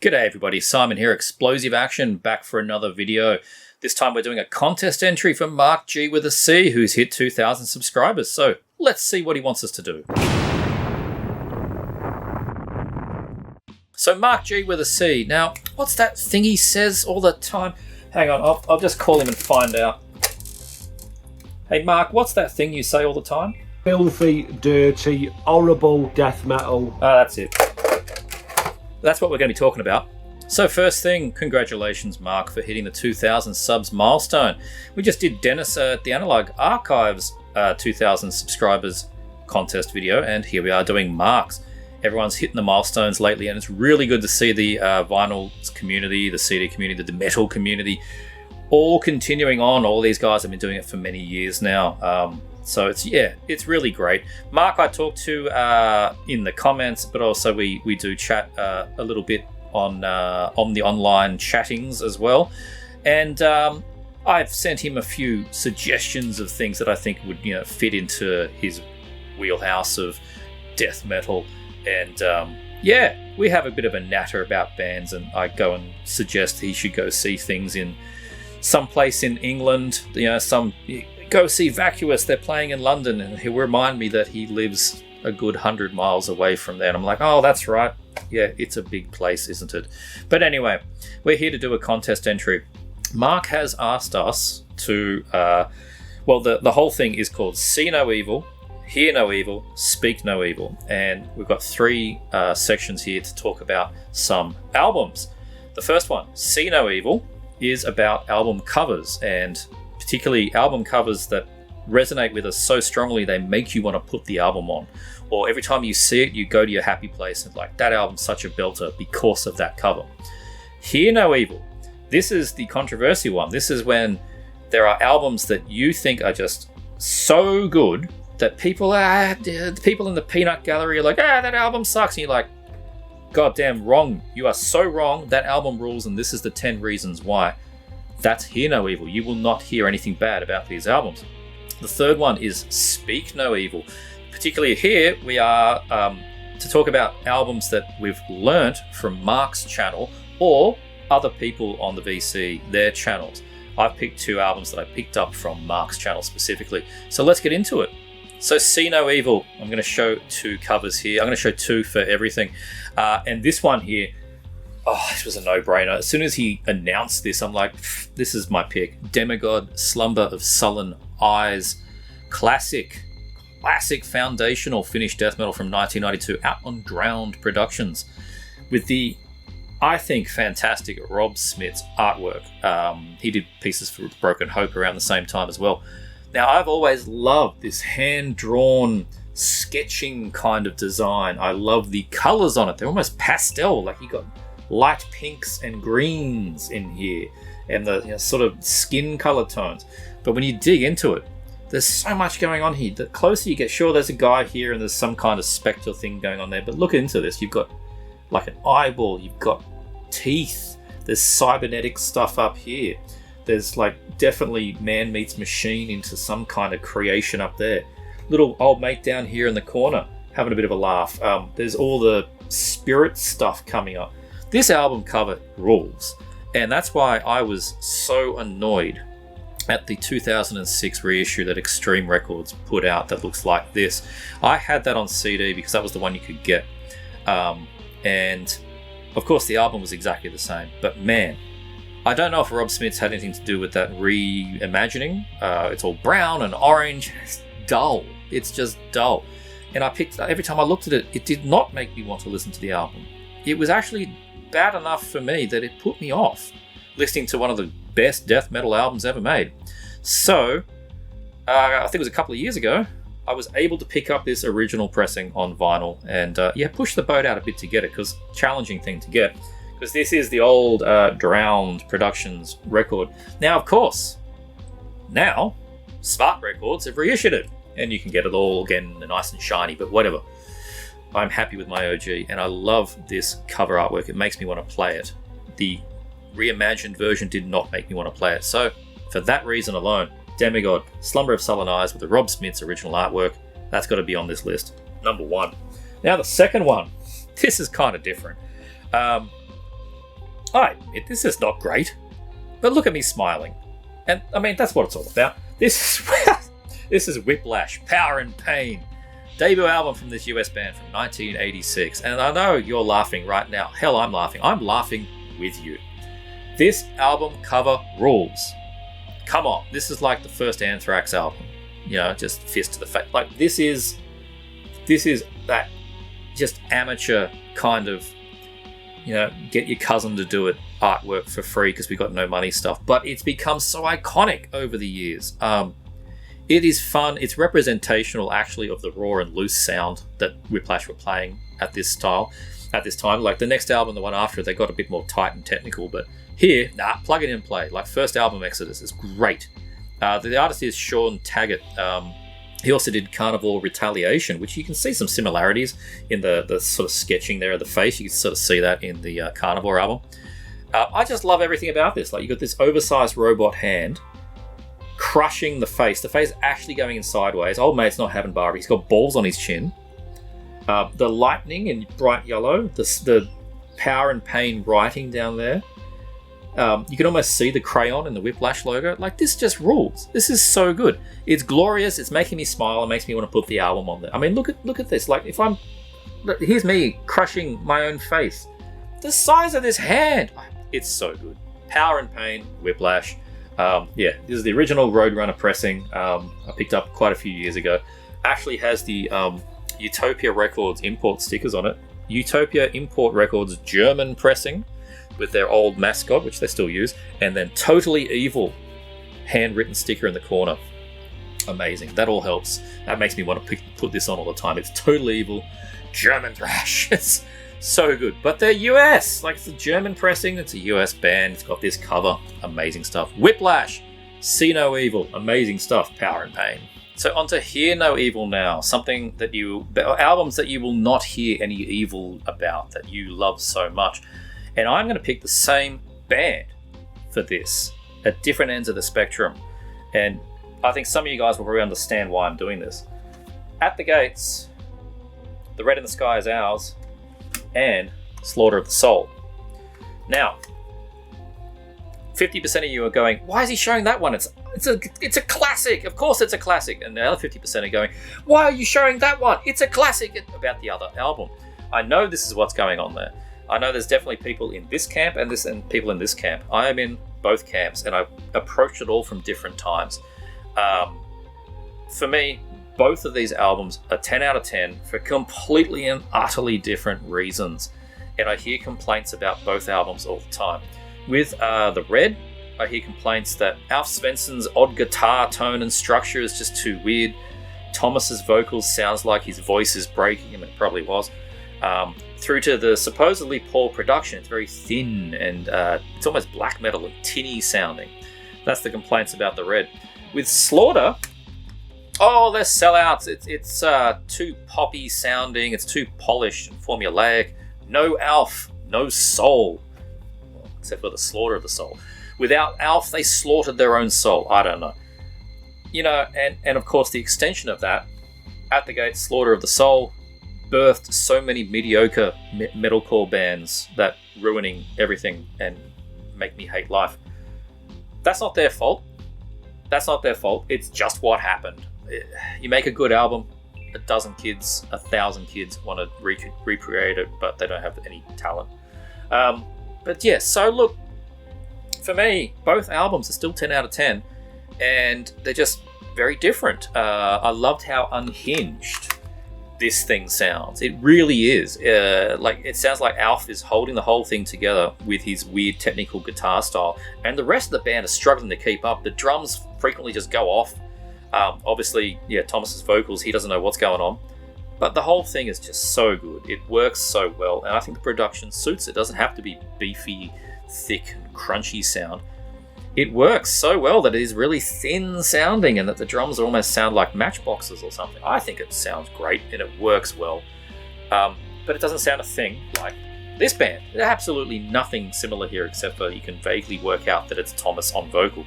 G'day everybody, Simon here, Explosive Action, back for another video. This time we're doing a contest entry for Marc G with a C, who's hit 2,000 subscribers. So let's see what he wants us to do. So Marc G with a C. Now, what's that thing he says all the time? Hang on, I'll just call him and find out. Hey Marc, what's that thing you say all the time? Filthy, dirty, horrible death metal. That's it. That's what we're going to be talking about. So first thing, congratulations Marc for hitting the 2,000 subs milestone. We just did Dennis at the Analog Archives 2,000 subscribers contest video, and here we are doing Marc's. Everyone's hitting the milestones lately, and it's really good to see the vinyl community, the CD community, the metal community, all continuing on. All these guys have been doing it for many years now. So it's really great. Marc I talked to in the comments, but also we do chat a little bit on the online chattings as well. And I've sent him a few suggestions of things that I think would fit into his wheelhouse of death metal. And we have a bit of a natter about bands, and I go and suggest he should go see things in some place in England. Go see Vacuous, they're playing in London, and he'll remind me that he lives a good 100 miles away from there. And I'm like, oh, that's right. Yeah, it's a big place, isn't it? But anyway, we're here to do a contest entry. Marc has asked us to, the whole thing is called See No Evil, Hear No Evil, Speak No Evil. And we've got three sections here to talk about some albums. The first one, See No Evil, is about album covers, and particularly album covers that resonate with us so strongly they make you want to put the album on. Or every time you see it, you go to your happy place and like, that album's such a belter because of that cover. Hear No Evil. This is the controversy one. This is when there are albums that you think are just so good that people in the peanut gallery are like, that album sucks. And you're like, goddamn wrong. You are so wrong. That album rules, and this is the 10 reasons why. That's Hear No Evil. You will not hear anything bad about these albums. The third one is Speak No Evil. Particularly here, we are to talk about albums that we've learnt from Marc's channel or other people on the VC, their channels. I've picked two albums that I picked up from Marc's channel specifically. So let's get into it. So See No Evil, I'm going to show two covers here. I'm going to show two for everything. And this one here, this was a no-brainer. As soon as he announced this, I'm like, this is my pick. Demigod, Slumber of Sullen Eyes. Classic foundational Finnish death metal from 1992, out on Drowned Productions. With the, I think, fantastic Rob Smith's artwork. He did pieces for Broken Hope around the same time as well. Now, I've always loved this hand-drawn, sketching kind of design. I love the colours on it. They're almost pastel, like you got light pinks and greens in here, and the sort of skin color tones. But when you dig into it, there's so much going on here. The closer you get, sure, there's a guy here and there's some kind of spectral thing going on there, but look into this. You've got like an eyeball, you've got teeth, there's cybernetic stuff up here, there's like definitely man meets machine into some kind of creation up there. Little old mate down here in the corner having a bit of a laugh. There's all the spirit stuff coming up. This album cover rules, and that's why I was so annoyed at the 2006 reissue that Extreme Records put out that looks like this. I had that on CD because that was the one you could get. And of course the album was exactly the same, but man, I don't know if Rob Smith's had anything to do with that reimagining. It's all brown and orange. It's dull. It's just dull. And every time I looked at it, it did not make me want to listen to the album. It was actually bad enough for me that it put me off listening to one of the best death metal albums ever made. So, I think it was a couple of years ago, I was able to pick up this original pressing on vinyl and push the boat out a bit to get it, because challenging thing to get, because this is the old Drowned Productions record. Now, of course, Smart Records have reissued it, and you can get it all again nice and shiny, but whatever. I'm happy with my OG, and I love this cover artwork. It makes me want to play it. The reimagined version did not make me want to play it. So, for that reason alone, Demigod, Slumber of Sullen Eyes with the Rob Smith's original artwork, that's got to be on this list. Number one. Now, the second one. This is kind of different. I admit this is not great, but look at me smiling. And I mean, that's what it's all about. This is Whiplash, Power and Pain. Debut album from this US band from 1986. And I know you're laughing right now. Hell, I'm laughing. I'm laughing with you. This album cover rules. Come on. This is like the first Anthrax album. You know, just fist to the face. Like, this is that just amateur kind of, you know, get your cousin to do it artwork for free because we got no money stuff. But it's become so iconic over the years. It is fun. It's representational, actually, of the raw and loose sound that Whiplash were playing at this time. Like the next album, the one after it, they got a bit more tight and technical. But here, plug it in and play. Like first album, Exodus, is great. The artist is Sean Taggart. He also did Carnival Retaliation, which you can see some similarities in the sort of sketching there of the face. You can sort of see that in the Carnival album. I just love everything about this. Like, you got this oversized robot hand crushing the face actually going in sideways. Old mate's not having Barbie. He's got balls on his chin. The lightning in bright yellow, the Power and Pain writing down there. You can almost see the crayon in the Whiplash logo. Like, this just rules. This is so good. It's glorious. It's making me smile. It makes me want to put the album on there. I mean, look at this. Like, here's me crushing my own face. The size of this hand. It's so good. Power and Pain, Whiplash. This is the original Roadrunner pressing. I picked up quite a few years ago. Actually has the Utopia Records import stickers on it. Utopia Import Records German pressing with their old mascot, which they still use, and then Totally Evil handwritten sticker in the corner. Amazing. That all helps. That makes me want to put this on all the time. It's Totally Evil German thrash. It's so good. But they're US. Like, it's a German pressing. It's a US band. It's got this cover. Amazing stuff. Whiplash. See No Evil. Amazing stuff. Power and Pain. So on to Hear No Evil now. Something that albums that you will not hear any evil about, that you love so much. And I'm going to pick the same band for this at different ends of the spectrum. And I think some of you guys will probably understand why I'm doing this. At the Gates, The Red in the Sky Is Ours, and Slaughter of the Soul. Now, 50% of you are going, why is he showing that one? It's a classic. Of course it's a classic. And the other 50% are going, why are you showing that one? It's a classic about the other album. I know this is what's going on there. I know there's definitely people in this camp and people in this camp. I am in both camps, and I approached it all from different times. For me, both of these albums are 10 out of 10 for completely and utterly different reasons. And I hear complaints about both albums all the time. With The Red, I hear complaints that Alf Svensson's odd guitar tone and structure is just too weird. Thomas's vocals sounds like his voice is breaking, and it probably was. Through to the supposedly poor production. It's very thin and it's almost black metal and tinny sounding. That's the complaints about The Red. With Slaughter, they're sellouts. It's too poppy sounding. It's too polished and formulaic. No Alf, no soul. Well, except for the Slaughter of the Soul. Without Alf, they slaughtered their own soul. I don't know. You know, and of course the extension of that, At the Gates, Slaughter of the Soul, birthed so many mediocre metalcore bands that ruining everything and make me hate life. That's not their fault. It's just what happened. You make a good album, 1,000 kids, 1,000 kids want to recreate it, but they don't have any talent. But yeah, so look, for me, both albums are still 10 out of 10, and they're just very different. I loved how unhinged this thing sounds. It really is. It sounds like Alf is holding the whole thing together with his weird technical guitar style, and the rest of the band is struggling to keep up. The drums frequently just go off. Obviously, Thomas's vocals, he doesn't know what's going on. But the whole thing is just so good. It works so well, and I think the production suits it. It doesn't have to be beefy, thick, and crunchy sound. It works so well that it is really thin sounding, and that the drums almost sound like matchboxes or something. I think it sounds great, and it works well. But it doesn't sound a thing like this band. There's absolutely nothing similar here, except for you can vaguely work out that it's Thomas on vocals.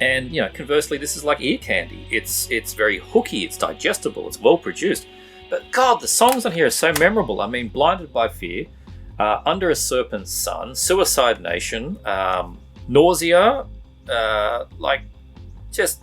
And conversely, this is like ear candy. It's very hooky, it's digestible, it's well produced. But God, the songs on here are so memorable. I mean, Blinded by Fear, Under a Serpent's Sun, Suicide Nation, Nausea, just,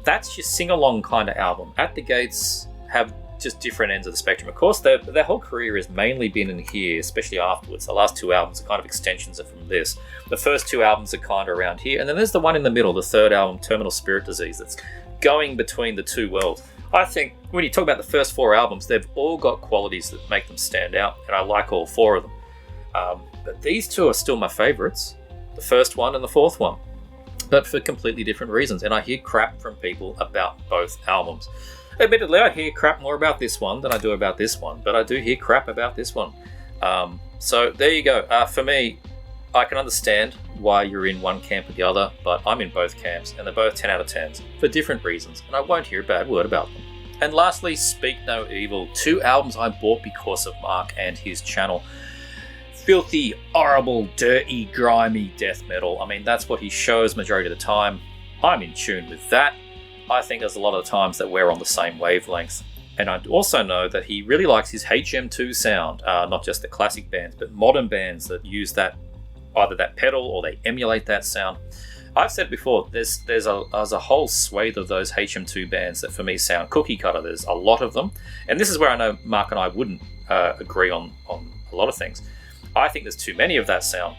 that's your sing-along kind of album. At the Gates have just different ends of the spectrum. Of course, their whole career has mainly been in here, especially afterwards. The last 2 albums are kind of extensions are from this. The first 2 albums are kind of around here, and then there's the one in the middle, the third album, Terminal Spirit Disease, that's going between the 2 worlds. I think when you talk about the first 4 albums, they've all got qualities that make them stand out, and I like all 4 of them. But these 2 are still my favourites, the first one and the 4th one, but for completely different reasons. And I hear crap from people about both albums. Admittedly, I hear crap more about this one than I do about this one, but I do hear crap about this one. So there you go. For me, I can understand why you're in one camp or the other, but I'm in both camps, and they're both 10 out of 10s for different reasons, and I won't hear a bad word about them. And lastly, Speak No Evil, 2 albums I bought because of Marc and his channel. Filthy, horrible, dirty, grimy death metal. I mean, that's what he shows majority of the time. I'm in tune with that. I think there's a lot of the times that we're on the same wavelength. And I also know that he really likes his HM2 sound, not just the classic bands, but modern bands that use that, either that pedal or they emulate that sound. I've said before, there's a whole swathe of those HM2 bands that for me sound cookie cutter. There's a lot of them. And this is where I know Marc and I wouldn't agree on a lot of things. I think there's too many of that sound.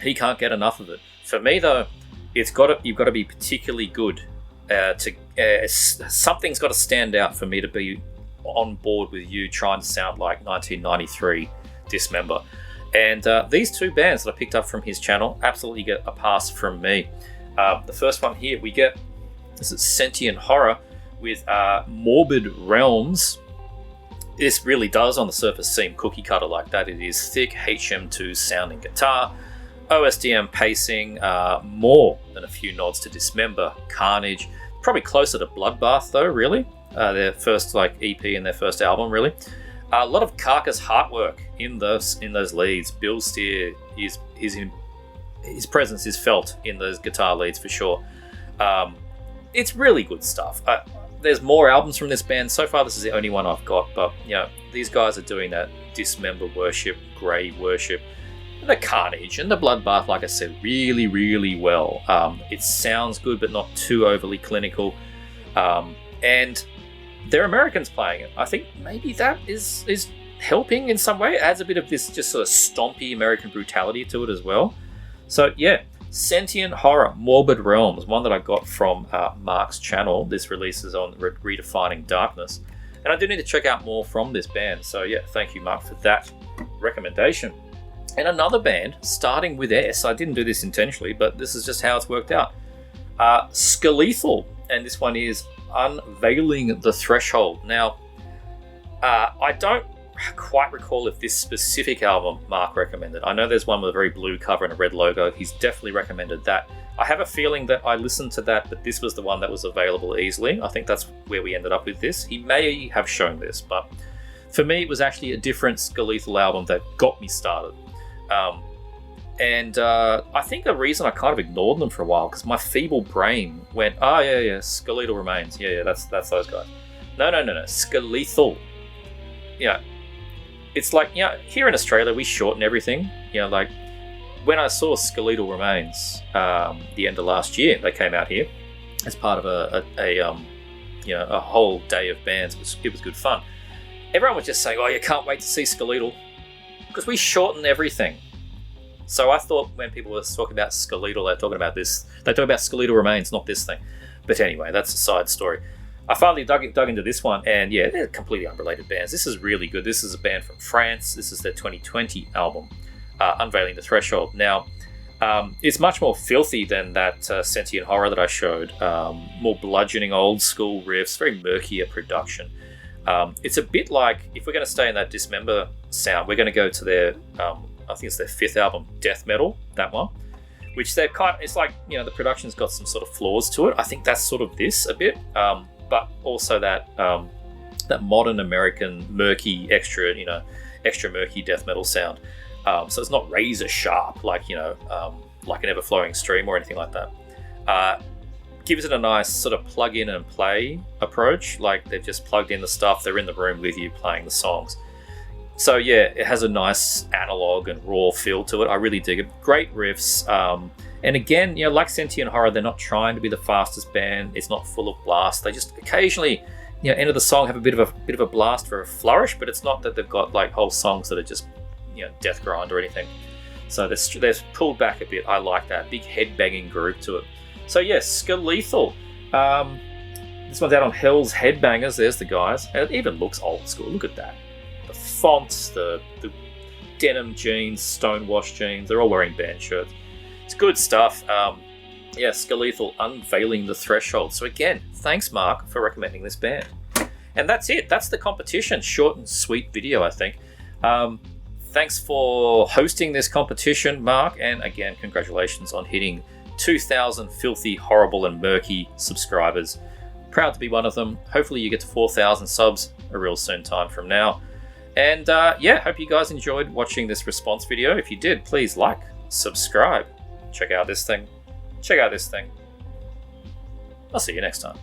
He can't get enough of it. For me though, you've got to be particularly good. Something's got to stand out for me to be on board with you trying to sound like 1993 Dismember. And these 2 bands that I picked up from his channel absolutely get a pass from me. The first one here this is Sentient Horror with Morbid Realms. This really does on the surface seem cookie cutter like that. It is thick HM2 sounding guitar, OSDM pacing, more than a few nods to Dismember, Carnage, probably closer to Bloodbath though, really. Their first EP and their first album, really. A lot of Carcass heartwork in those leads. Bill Steer, his presence is felt in those guitar leads for sure. It's really good stuff. There's more albums from this band. So far, this is the only one I've got, but these guys are doing that Dismember worship, Grey worship, the Carnage and the Bloodbath, like I said, really, really well. It sounds good, but not too overly clinical. And they're Americans playing it. I think maybe that is helping in some way. It adds a bit of this just sort of stompy American brutality to it as well. So yeah, Sentient Horror, Morbid Realms, one that I got from Marc's channel. This releases on Redefining Darkness. And I do need to check out more from this band. So yeah, thank you, Marc, for that recommendation. And another band, starting with S. I didn't do this intentionally, but this is just how it's worked out. Skeletal, and this one is Unveiling the Threshold. Now, I don't quite recall if this specific album Marc recommended. I know there's one with a very blue cover and a red logo. He's definitely recommended that. I have a feeling that I listened to that, but this was the one that was available easily. I think that's where we ended up with this. He may have shown this, but for me, it was actually a different Skeletal album that got me started. I think the reason I kind of ignored them for a while, because my feeble brain went, Skeletal Remains. Yeah, that's those guys. No. Skeletal. It's like, here in Australia, we shorten everything. Like when I saw Skeletal Remains, the end of last year, they came out here as part of a whole day of bands. It was good fun. Everyone was just saying, you can't wait to see Skeletal, because we shorten everything. So I thought when people were talking about Skeletal, they're talking about this. They talk about Skeletal Remains, not this thing. But anyway, that's a side story. I finally dug into this one, and yeah, they're completely unrelated bands. This is really good. This is a band from France. This is their 2020 album, Unveiling the Threshold. Now, it's much more filthy than that Sentient Horror that I showed. More bludgeoning, old school riffs, very murkier production. It's a bit like, if we're going to stay in that Dismember sound, we're going to go to their, I think it's their 5th album, Death Metal, that one, which they're it's like, the production's got some sort of flaws to it. I think that's sort of this a bit, but also that modern American murky, extra murky death metal sound. So it's not razor sharp like an ever-flowing stream or anything like that. Gives it a nice sort of plug in and play approach. Like they've just plugged in the stuff, they're in the room with you playing the songs. So yeah, it has a nice analog and raw feel to it. I really dig it. Great riffs. And again, like Sentient Horror, they're not trying to be the fastest band. It's not full of blast. They just occasionally, end of the song have a bit of a blast for a flourish, but it's not that they've got like whole songs that are just death grind or anything. So they're pulled back a bit. I like that big head banging groove to it. So yes, Skeletal. This one's out on Hell's Headbangers. There's the guys. And it even looks old school. Look at that. The fonts, the denim jeans, stonewashed jeans. They're all wearing band shirts. It's good stuff. Skeletal, Unveiling the Threshold. So again, thanks Mark for recommending this band. And that's it. That's the competition. Short and sweet video, I think. Thanks for hosting this competition, Mark. And again, congratulations on hitting 2,000 filthy, horrible, and murky subscribers. Proud to be one of them. Hopefully you get to 4,000 subs a real soon time from now. And hope you guys enjoyed watching this response video. If you did, please like, subscribe. Check out this thing. I'll see you next time.